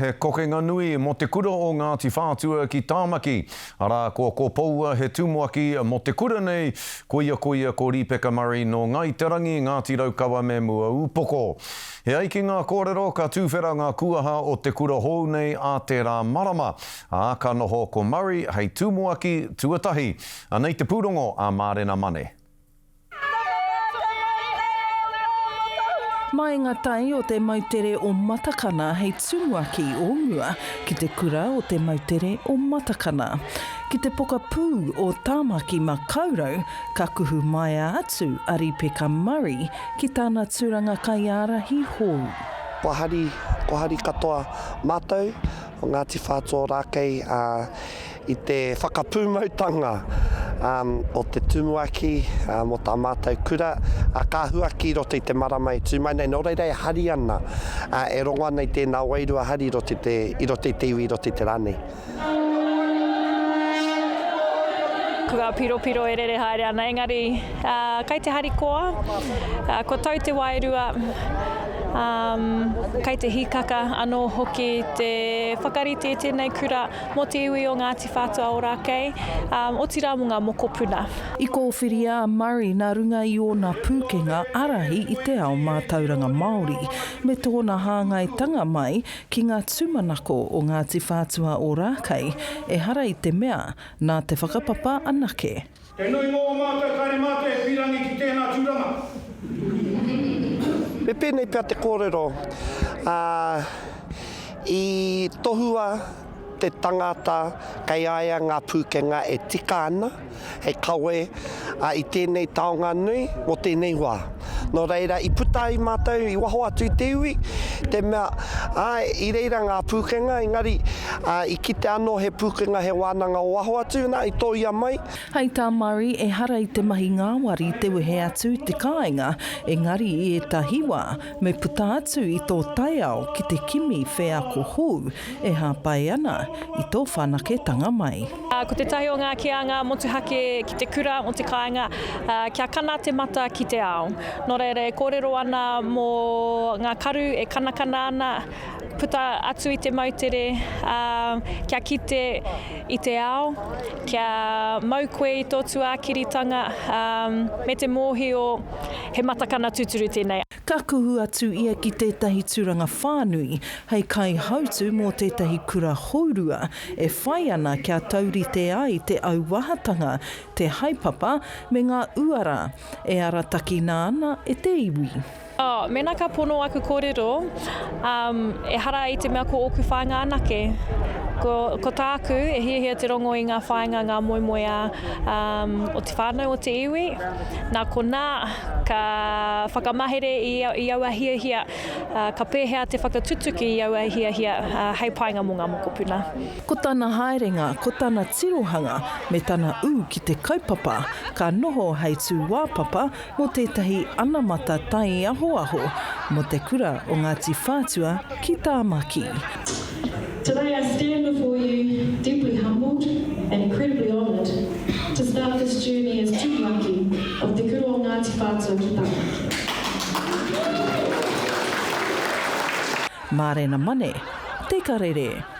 He kokenga nui mo te kura o Ngāti Whātua ki Tāmaki. Ara ko paua he tumuaki mo te kura nei, koia ko Ripeka Murray no Ngāi Te Rangi, Ngāti Raukawa me Muāupoko. He aiki ngā kōrero ka tūwhera ngā kuaha o te kura hou nei a te rā marama. A ka noho ko Murray hei tumuaki tuatahi. A nei te pūrongo a Mārena Mane. Mai ngā tai o te mautere o matakana hei tumuaki o mua ki te kura o te mautere o matakana. Ki te poka pū o Tāmaki ma kaurau, ka kuhu mai atu a Ripeka Murray ki tāna tūranga kaiarahi hou. Ko hari katoa mātou o Ngāti Whātua rākei i te whakapūmautanga o te tumuaki mo tā mātou kura, ka huaki roti te marama i tūmai nei, nō reira e hari ana, e rongoa nei tēnā wairua hari i roti te iwi, i roti te rani. Kua piro e rere haere ana, engari kai te hari koa, ko tau te wairua, kai te hikaka anō hoki te whakarite tēnei kura mo te iwi o Ngāti Whātua o rākei, o tira munga moko puna. I kōwhiria Murray nā runga i o nā pūkenga arahi i te ao mā tauranga Māori, me tōna hāngaitanga mai ki ngā tūmanako o Ngāti Whātua o rākei, e hara i te mea nā te whakapapa anake. Te nui ngō mātou kare mātou e whirangi ki tēnā tūranga. Me pēnei pia te kōrero, i tohua te tangata kei aia ngā pūkenga e tika ana, hei kawe i tēnei taonga nui o tēnei wā. Nō reira, i puta i mātou, i waho atu i te iwi, te mea, i reira ngā pūkenga, engari, i kite anō he pūkenga he wānanga o waho atu, nā i tō ia mai. Hei tā Murray e hara i te mahi ngāwari te wehe atu te kāinga, engari i e tahiwa, me puta atu i tō taiao ki te kimi whea ko hou, e hāpai ana i tō whanake tanga mai. Ko te tahi o ngā kianga motuhake ki te kura o te kāinga, kia kana te mata ki te ao. Nō reira e kōrero ana mō ngā karu e kanakana ana, puta atu i te mautere, kia kite i te ao, kia mau koe i tō tuākiritanga, me te mōhi o he matakana tuturu tēnei. Ka kuhu atu ia ki tētahi tūranga whānui, hei kai hautu mō tētahi kura haurua, e whai ana kia tauri te ai te auwahatanga, te haipapa me ngā uara, e arataki nā ana e te iwi. Mena ka pono aku kōrero, e hara i te mea ko oku whainga anake. Ko tāku e hia te rongo i ngā whainga, ngā moemoea o te whānau o te iwi. Nā ko nā, ka whakamahere i aua hia, ka pēhea te whakatutuki i aua hia, hei painga mo ngā mokopuna. Ko tāna haerenga, ko tāna tirohanga, me tāna u ki te kaupapa, ka noho hei tū wāpapa mo tētahi anamata tai aho, mo te kura o Ngāti Whātua ki Tāmaki. Today I stand before you deeply humbled and incredibly honoured to start this journey as tumuaki of te kura o Ngāti Whātua ki Tāmaki. Mārena Mane, te Karere.